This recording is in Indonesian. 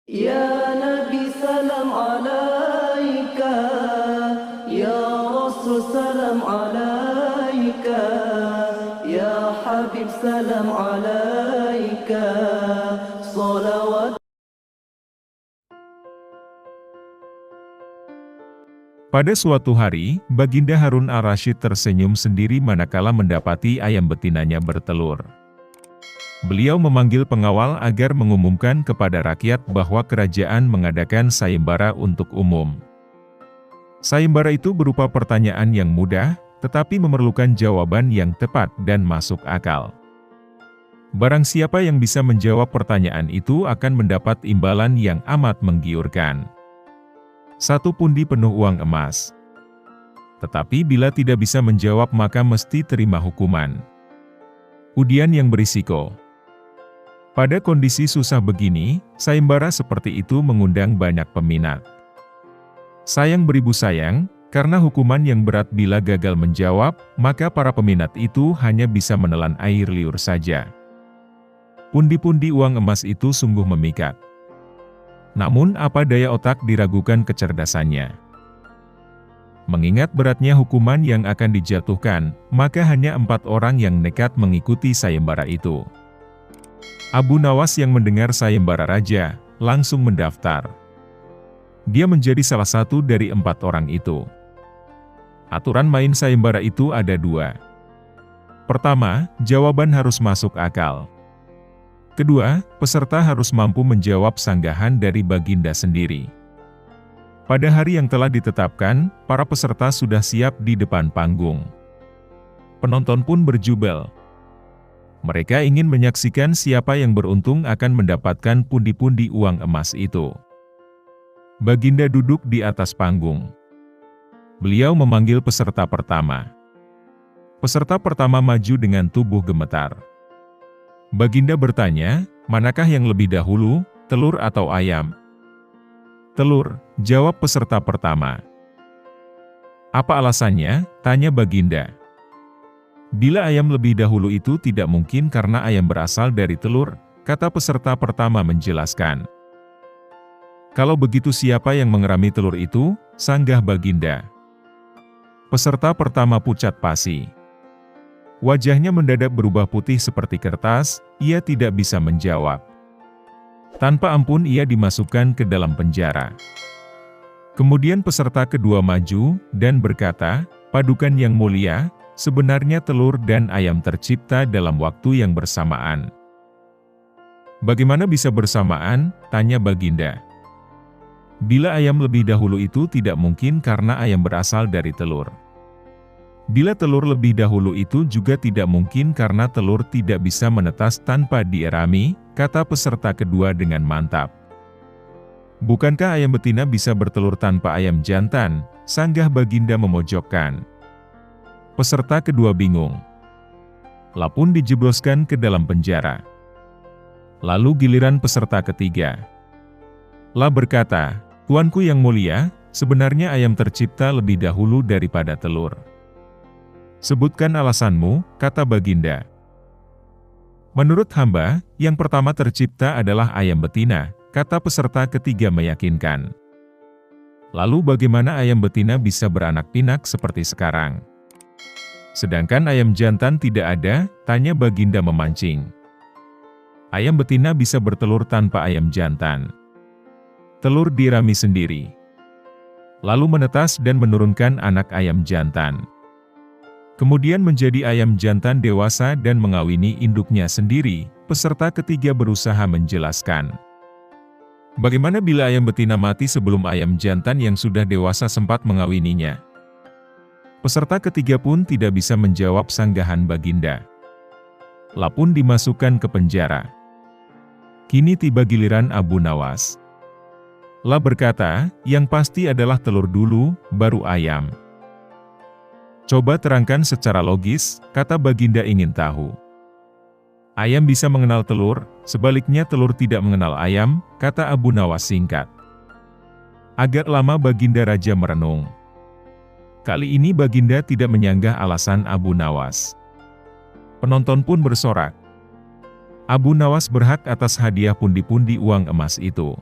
Ya Nabi salam alaika, Ya Rasul salam alaika, Ya Habib salam alaika, salawat. Pada suatu hari, Baginda Harun Ar-Rasyid tersenyum sendiri manakala mendapati ayam betinanya bertelur. Beliau memanggil pengawal agar mengumumkan kepada rakyat bahwa kerajaan mengadakan sayembara untuk umum. Sayembara itu berupa pertanyaan yang mudah, tetapi memerlukan jawaban yang tepat dan masuk akal. Barang siapa yang bisa menjawab pertanyaan itu akan mendapat imbalan yang amat menggiurkan. 1 pundi penuh uang emas. Tetapi bila tidak bisa menjawab maka mesti terima hukuman. Udian yang berisiko. Pada kondisi susah begini, sayembara seperti itu mengundang banyak peminat. Sayang beribu sayang, karena hukuman yang berat bila gagal menjawab, maka para peminat itu hanya bisa menelan air liur saja. Pundi-pundi uang emas itu sungguh memikat. Namun apa daya otak diragukan kecerdasannya. Mengingat beratnya hukuman yang akan dijatuhkan, maka hanya 4 orang yang nekat mengikuti sayembara itu. Abu Nawas yang mendengar sayembara raja, langsung mendaftar. Dia menjadi salah satu dari 4 orang itu. Aturan main sayembara itu ada 2. Pertama, jawaban harus masuk akal. Kedua, peserta harus mampu menjawab sanggahan dari Baginda sendiri. Pada hari yang telah ditetapkan, para peserta sudah siap di depan panggung. Penonton pun berjubel. Mereka ingin menyaksikan siapa yang beruntung akan mendapatkan pundi-pundi uang emas itu. Baginda duduk di atas panggung. Beliau memanggil peserta pertama. Peserta pertama maju dengan tubuh gemetar. Baginda bertanya, manakah yang lebih dahulu, telur atau ayam? Telur, jawab peserta pertama. Apa alasannya? Tanya Baginda. Bila ayam lebih dahulu itu tidak mungkin karena ayam berasal dari telur, kata peserta pertama menjelaskan. Kalau begitu siapa yang mengerami telur itu? Sanggah Baginda. Peserta pertama pucat pasi. Wajahnya mendadak berubah putih seperti kertas, ia tidak bisa menjawab. Tanpa ampun ia dimasukkan ke dalam penjara. Kemudian peserta kedua maju, dan berkata, Padukan yang mulia, sebenarnya telur dan ayam tercipta dalam waktu yang bersamaan. Bagaimana bisa bersamaan? Tanya Baginda. Bila ayam lebih dahulu itu tidak mungkin karena ayam berasal dari telur. Bila telur lebih dahulu itu juga tidak mungkin karena telur tidak bisa menetas tanpa dierami, kata peserta kedua dengan mantap. Bukankah ayam betina bisa bertelur tanpa ayam jantan? Sanggah Baginda memojokkan. Peserta kedua bingung. Lah pun dijebloskan ke dalam penjara. Lalu giliran peserta ketiga. Lah berkata, Tuanku yang mulia, sebenarnya ayam tercipta lebih dahulu daripada telur. Sebutkan alasanmu, kata Baginda. Menurut hamba, yang pertama tercipta adalah ayam betina, kata peserta ketiga meyakinkan. Lalu bagaimana ayam betina bisa beranak pinak seperti sekarang? Sedangkan ayam jantan tidak ada, tanya Baginda memancing. Ayam betina bisa bertelur tanpa ayam jantan. Telur dirami sendiri. Lalu menetas dan menurunkan anak ayam jantan. Kemudian menjadi ayam jantan dewasa dan mengawini induknya sendiri, peserta ketiga berusaha menjelaskan. Bagaimana bila ayam betina mati sebelum ayam jantan yang sudah dewasa sempat mengawininya? Peserta ketiga pun tidak bisa menjawab sanggahan Baginda. Lah pun dimasukkan ke penjara. Kini tiba giliran Abu Nawas. Lah berkata, yang pasti adalah telur dulu, baru ayam. Coba terangkan secara logis, kata Baginda ingin tahu. Ayam bisa mengenal telur, sebaliknya telur tidak mengenal ayam, kata Abu Nawas singkat. Agak lama Baginda Raja merenung. Kali ini Baginda tidak menyanggah alasan Abu Nawas. Penonton pun bersorak. Abu Nawas berhak atas hadiah pundi-pundi uang emas itu.